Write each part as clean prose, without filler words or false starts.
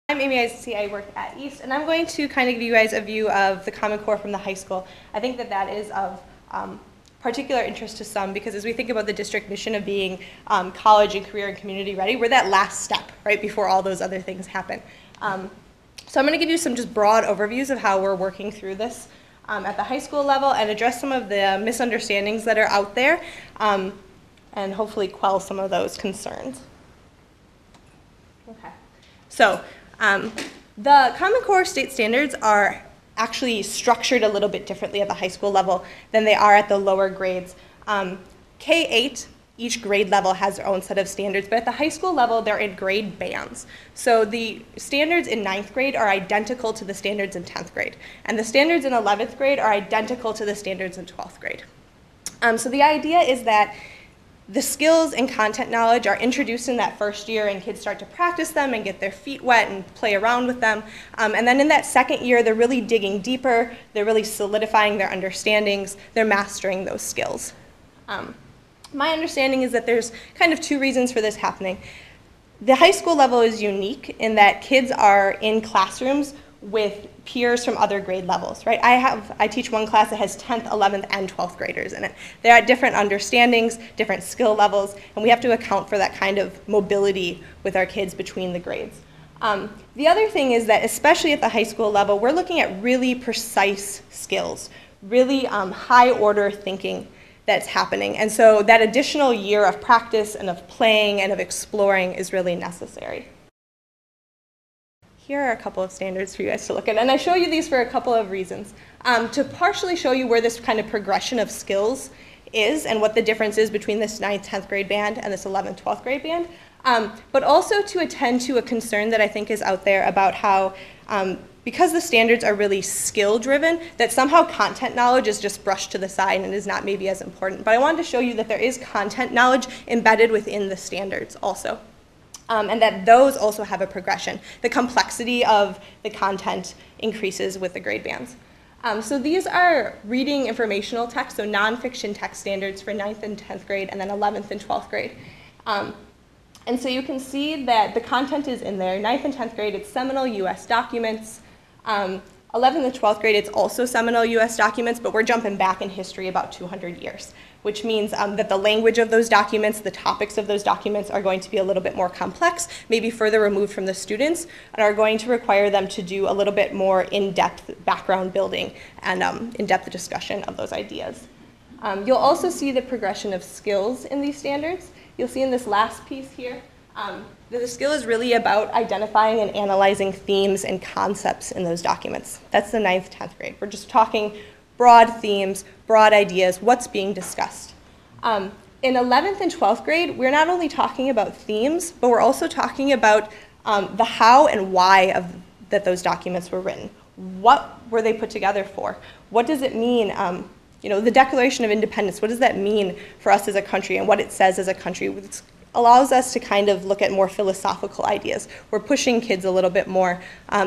I'm Amy Isaac. I work at East, and I'm going to kind of give you guys a view of the Common Core from the high school. I think that that is of particular interest to some because as we think about the district mission of being college and career and community ready, we're that last step, right, before all those other things happen. So I'm going to give you some just broad overviews of how we're working through this at the high school level and address some of the misunderstandings that are out there and hopefully quell some of those concerns. Okay. So the Common Core state standards are actually structured a little bit differently at the high school level than they are at the lower grades. K-8, each grade level has their own set of standards, but at the high school level, they're in grade bands. So the standards in 9th grade are identical to the standards in 10th grade, and the standards in 11th grade are identical to the standards in 12th grade. So the idea is that the skills and content knowledge are introduced in that first year and kids start to practice them and get their feet wet and play around with them. And then in that second year, they're really digging deeper, they're really solidifying their understandings, they're mastering those skills. My understanding is that there's kind of two reasons for this happening. The high school level is unique in that kids are in classrooms with peers from other grade levels, right? I teach one class that has 10th, 11th, and 12th graders in it. They're at different understandings, different skill levels, and we have to account for that kind of mobility with our kids between the grades. The other thing is that, especially at the high school level, we're looking at really precise skills, really high order thinking that's happening. And so that additional year of practice and of playing and of exploring is really necessary. Here are a couple of standards for you guys to look at, and I show you these for a couple of reasons. To partially show you where this kind of progression of skills is and what the difference is between this 9th, 10th grade band and this 11th, 12th grade band, but also to attend to a concern that I think is out there about how, because the standards are really skill-driven, that somehow content knowledge is just brushed to the side and is not maybe as important. But I wanted to show you that there is content knowledge embedded within the standards also. And that those also have a progression. The complexity of the content increases with the grade bands. So these are reading informational text, so nonfiction text standards for 9th and 10th grade, and then 11th and 12th grade. And so you can see that the content is in there. 9th and 10th grade, it's seminal US documents. 11th and 12th grade, it's also seminal US documents, but we're jumping back in history about 200 years, which means that the language of those documents, the topics of those documents are going to be a little bit more complex, maybe further removed from the students, and are going to require them to do a little bit more in-depth background building and in-depth discussion of those ideas. You'll also see the progression of skills in these standards. You'll see in this last piece here, that the skill is really about identifying and analyzing themes and concepts in those documents. That's the 9th, 10th grade. We're just talking broad themes, broad ideas, what's being discussed. In 11th and 12th grade, we're not only talking about themes, but we're also talking about the how and why that those documents were written. What were they put together for? What does it mean? The Declaration of Independence, what does that mean for us as a country and what it says as a country? It allows us to kind of look at more philosophical ideas. We're pushing kids a little bit more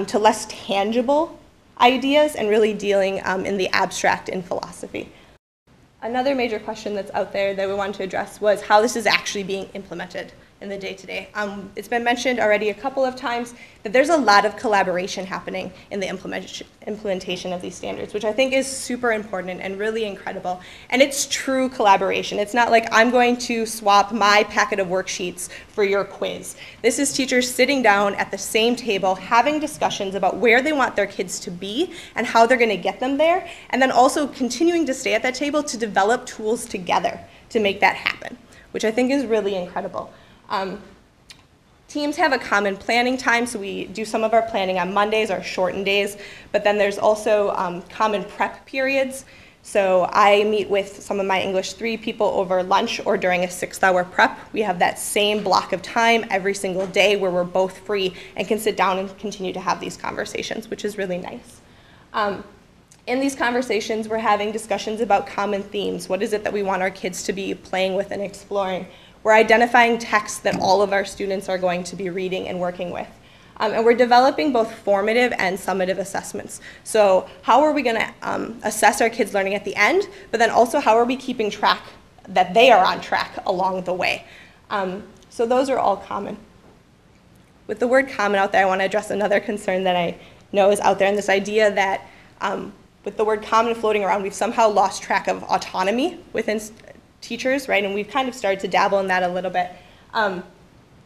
to less tangible ideas and really dealing in the abstract in philosophy. Another major question that's out there that we wanted to address was how this is actually being implemented in the day-to-day. It's been mentioned already a couple of times that there's a lot of collaboration happening in the implementation of these standards, which I think is super important and really incredible. And it's true collaboration. It's not like I'm going to swap my packet of worksheets for your quiz. This is teachers sitting down at the same table, having discussions about where they want their kids to be and how they're going to get them there, and then also continuing to stay at that table to develop tools together to make that happen, which I think is really incredible. Teams have a common planning time, so we do some of our planning on Mondays or shortened days, but then there's also common prep periods. So I meet with some of my English 3 people over lunch or during a 6-hour prep. We have that same block of time every single day where we're both free and can sit down and continue to have these conversations, which is really nice. In these conversations, we're having discussions about common themes. What is it that we want our kids to be playing with and exploring? We're identifying texts that all of our students are going to be reading and working with. And we're developing both formative and summative assessments. So how are we going to assess our kids' learning at the end, but then also how are we keeping track that they are on track along the way? So those are all common. With the word common out there, I want to address another concern that I know is out there, and this idea that with the word common floating around, we've somehow lost track of autonomy within teachers, right? And we've kind of started to dabble in that a little bit. And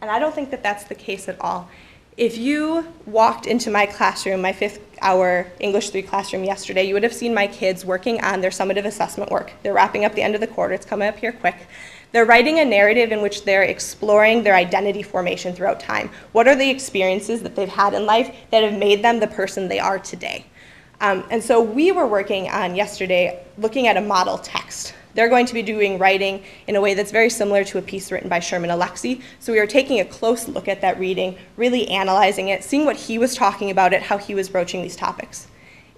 I don't think that that's the case at all. If you walked into my classroom, my 5th hour English 3 classroom yesterday, you would have seen my kids working on their summative assessment work. They're wrapping up the end of the quarter. It's coming up here quick. They're writing a narrative in which they're exploring their identity formation throughout time. What are the experiences that they've had in life that have made them the person they are today? And so we were working on yesterday looking at a model text. They're going to be doing writing in a way that's very similar to a piece written by Sherman Alexie. So we were taking a close look at that reading, really analyzing it, seeing what he was talking about it, how he was broaching these topics.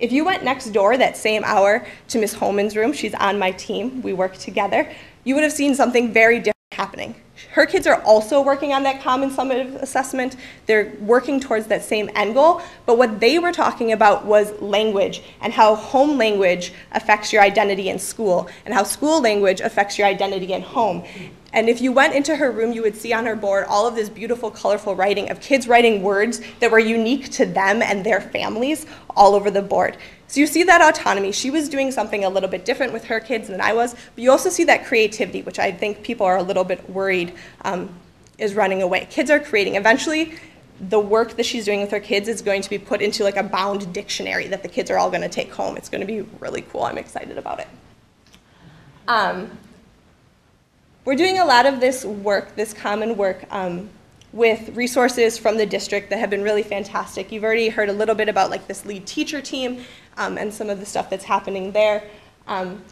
If you went next door that same hour to Ms. Holman's room, she's on my team, we work together, you would have seen something very different happening. Her kids are also working on that common summative assessment. They're working towards that same end goal, but what they were talking about was language and how home language affects your identity in school and how school language affects your identity in home. And if you went into her room, you would see on her board all of this beautiful, colorful writing of kids writing words that were unique to them and their families all over the board. So you see that autonomy. She was doing something a little bit different with her kids than I was, but you also see that creativity, which I think people are a little bit worried is running away. Kids are creating. Eventually, the work that she's doing with her kids is going to be put into like a bound dictionary that the kids are all going to take home. It's going to be really cool. I'm excited about it. We're doing a lot of this work, this common work, with resources from the district that have been really fantastic. You've already heard a little bit about like this lead teacher team and some of the stuff that's happening there.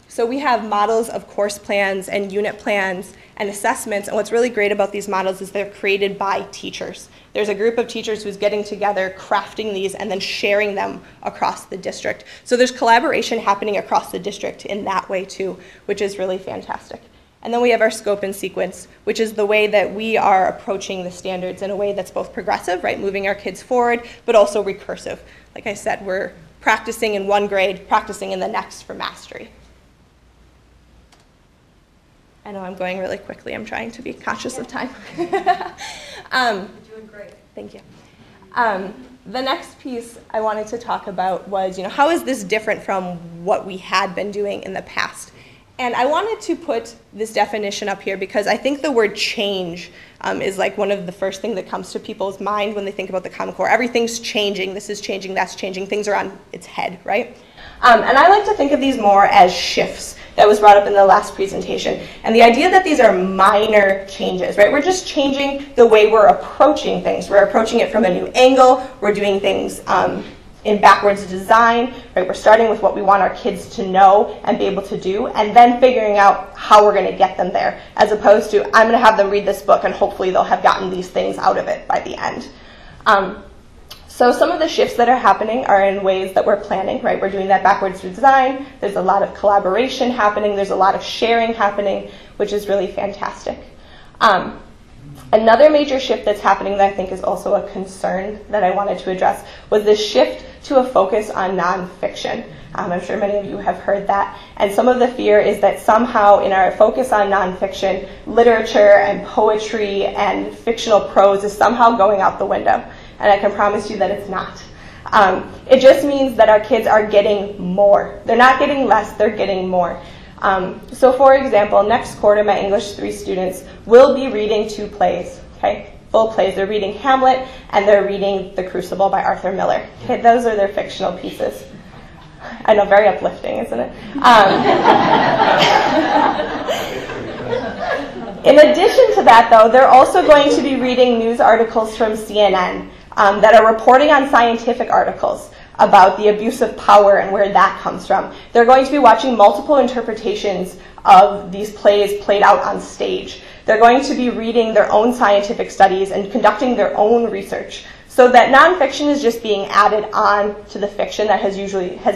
So we have models of course plans and unit plans and assessments, and what's really great about these models is they're created by teachers. There's a group of teachers who's getting together, crafting these, and then sharing them across the district. So there's collaboration happening across the district in that way too, which is really fantastic. And then we have our scope and sequence, which is the way that we are approaching the standards in a way that's both progressive, right, moving our kids forward, but also recursive. Like I said, we're practicing in one grade, practicing in the next for mastery. I know I'm going really quickly. I'm trying to be conscious of time. You're doing great. Thank you. The next piece I wanted to talk about was, how is this different from what we had been doing in the past? And I wanted to put this definition up here because I think the word change is like one of the first things that comes to people's mind when they think about the Common Core. Everything's changing, this is changing, that's changing, things are on its head, right? And I like to think of these more as shifts. That was brought up in the last presentation. And the idea that these are minor changes, right? We're just changing the way we're approaching things. We're approaching it from a new angle, we're doing things in backwards design, right? We're starting with what we want our kids to know and be able to do, and then figuring out how we're going to get them there, as opposed to, I'm going to have them read this book and hopefully they'll have gotten these things out of it by the end. So some of the shifts that are happening are in ways that we're planning, right? We're doing that backwards design. There's a lot of collaboration happening. There's a lot of sharing happening, which is really fantastic. Another major shift that's happening that I think is also a concern that I wanted to address was this shift to a focus on nonfiction. I'm sure many of you have heard that. And some of the fear is that somehow in our focus on nonfiction, literature and poetry and fictional prose is somehow going out the window. And I can promise you that it's not. It just means that our kids are getting more. They're not getting less, they're getting more. So for example, next quarter, my English 3 students will be reading 2 plays, okay? Full plays. They're reading Hamlet, and they're reading The Crucible by Arthur Miller. Okay, those are their fictional pieces. I know, very uplifting, isn't it? In addition to that, though, they're also going to be reading news articles from CNN that are reporting on scientific articles about the abuse of power and where that comes from. They're going to be watching multiple interpretations of these plays played out on stage. They're going to be reading their own scientific studies and conducting their own research, so that nonfiction is just being added on to the fiction that has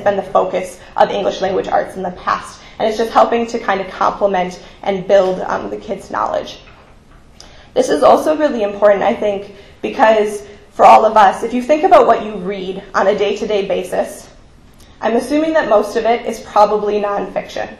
been the focus of English language arts in the past. And it's just helping to kind of complement and build the kids' knowledge. This is also really important, I think, because for all of us, if you think about what you read on a day-to-day basis, I'm assuming that most of it is probably nonfiction.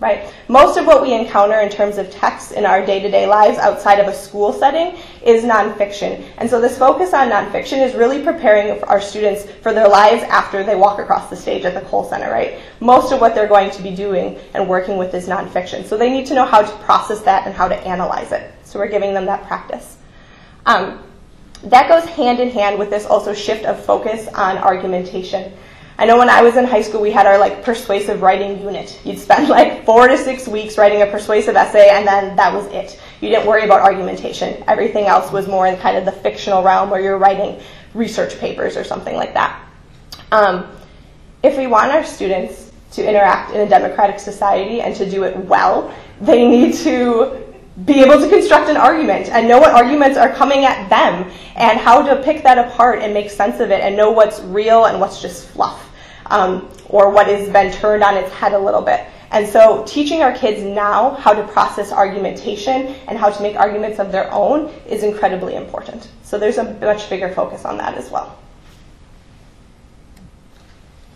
right? Most of what we encounter in terms of text in our day-to-day lives outside of a school setting is nonfiction. And so this focus on nonfiction is really preparing our students for their lives after they walk across the stage at the Cole Center, right? Most of what they're going to be doing and working with is nonfiction. So they need to know how to process that and how to analyze it. So we're giving them that practice. That goes hand in hand with this also shift of focus on argumentation. I know when I was in high school, we had our persuasive writing unit. You'd spend 4 to 6 weeks writing a persuasive essay, and then that was it. You didn't worry about argumentation. Everything else was more in kind of the fictional realm where you're writing research papers or something like that. If we want our students to interact in a democratic society and to do it well, they need to be able to construct an argument and know what arguments are coming at them and how to pick that apart and make sense of it and know what's real and what's just fluff. Or what has been turned on its head a little bit. And so teaching our kids now how to process argumentation and how to make arguments of their own is incredibly important. So there's a much bigger focus on that as well.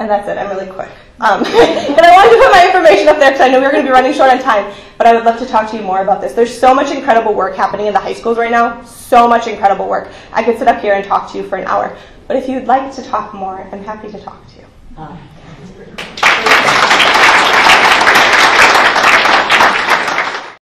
And that's it. I'm really quick. And I wanted to put my information up there because I know we're going to be running short on time, but I would love to talk to you more about this. There's so much incredible work happening in the high schools right now, so much incredible work. I could sit up here and talk to you for an hour. But if you'd like to talk more, I'm happy to talk to you.